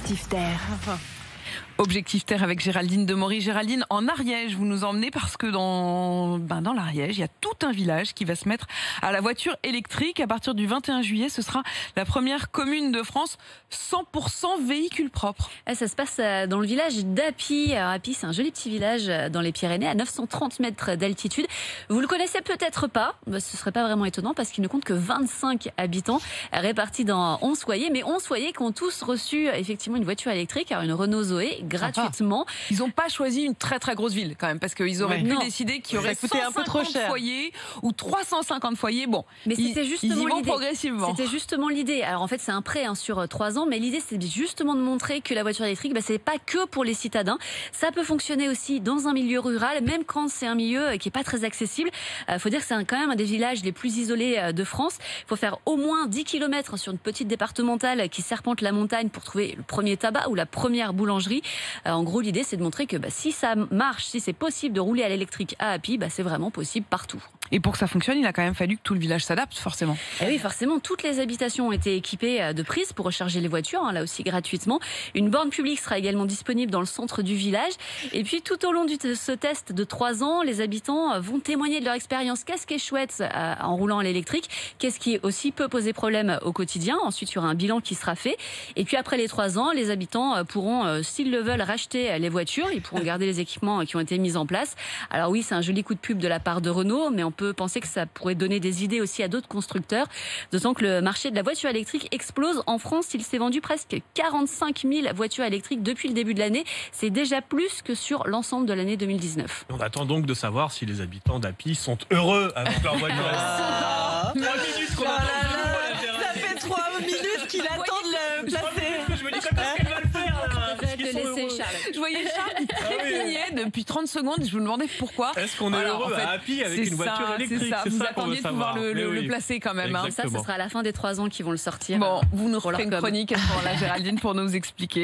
Objectif Terre. Objectif Terre avec Géraldine Demory. Géraldine, en Ariège, vous nous emmenez parce que dans l'Ariège, il y a tout un village qui va se mettre à la voiture électrique. À partir du 21 juillet, ce sera la première commune de France 100% véhicules propres. Ça se passe dans le village d'Appy. Appy, c'est un joli petit village dans les Pyrénées, à 930 mètres d'altitude. Vous le connaissez peut-être pas, ce serait pas vraiment étonnant parce qu'il ne compte que 25 habitants répartis dans 11 foyers, mais 11 foyers qui ont tous reçu effectivement une voiture électrique, une Renault Zoé, gratuitement. Ils n'ont pas choisi une très très grosse ville quand même, parce qu'ils auraient pu décider qu'il y aurait 150 foyers ou 350 foyers. Bon, mais c'était justement ils y vont l'idée. Progressivement. C'était justement l'idée. Alors en fait, c'est un prêt sur 3 ans, mais l'idée c'est justement de montrer que la voiture électrique, c'est pas que pour les citadins. Ça peut fonctionner aussi dans un milieu rural, même quand c'est un milieu qui est pas très accessible. Faut dire que c'est quand même un des villages les plus isolés de France. Il faut faire au moins 10 km sur une petite départementale qui serpente la montagne pour trouver le premier tabac ou la première boulangerie. En gros, l'idée, c'est de montrer que si ça marche, si c'est possible de rouler à l'électrique à Appy, c'est vraiment possible partout. Et pour que ça fonctionne, il a quand même fallu que tout le village s'adapte, forcément. Et oui, forcément, toutes les habitations ont été équipées de prises pour recharger les voitures, là aussi gratuitement. Une borne publique sera également disponible dans le centre du village. Et puis, tout au long de ce test de 3 ans, les habitants vont témoigner de leur expérience. Qu'est-ce qui est chouette en roulant à l'électrique? Qu'est-ce qui aussi peut poser problème au quotidien? Ensuite, il y aura un bilan qui sera fait. Et puis, après les 3 ans, les habitants pourront, s'ils le veulent, racheter les voitures. Ils pourront garder les équipements qui ont été mis en place. Alors oui, c'est un joli coup de pub de la part de Renault, mais on peut penser que ça pourrait donner des idées aussi à d'autres constructeurs. D'autant que le marché de la voiture électrique explose. En France, il s'est vendu presque 45 000 voitures électriques depuis le début de l'année. C'est déjà plus que sur l'ensemble de l'année 2019. On attend donc de savoir si les habitants d'Appy sont heureux avec leur voiture. 3 minutes qu'on attend. Ça fait 3 minutes qu'il attend de le placer. Je me dis quand est-ce qu'elle va le faire là? Je voyais Charles qui trépignait depuis 30 secondes. Je me demandais pourquoi. Est-ce qu'on est heureux à Appy avec une voiture électrique? C'est ça. Vous attendiez de pouvoir le placer quand même. Ça, ce sera à la fin des 3 ans qu'ils vont le sortir. Bon, vous nous referez une chronique à ce moment-là, Géraldine, pour nous expliquer.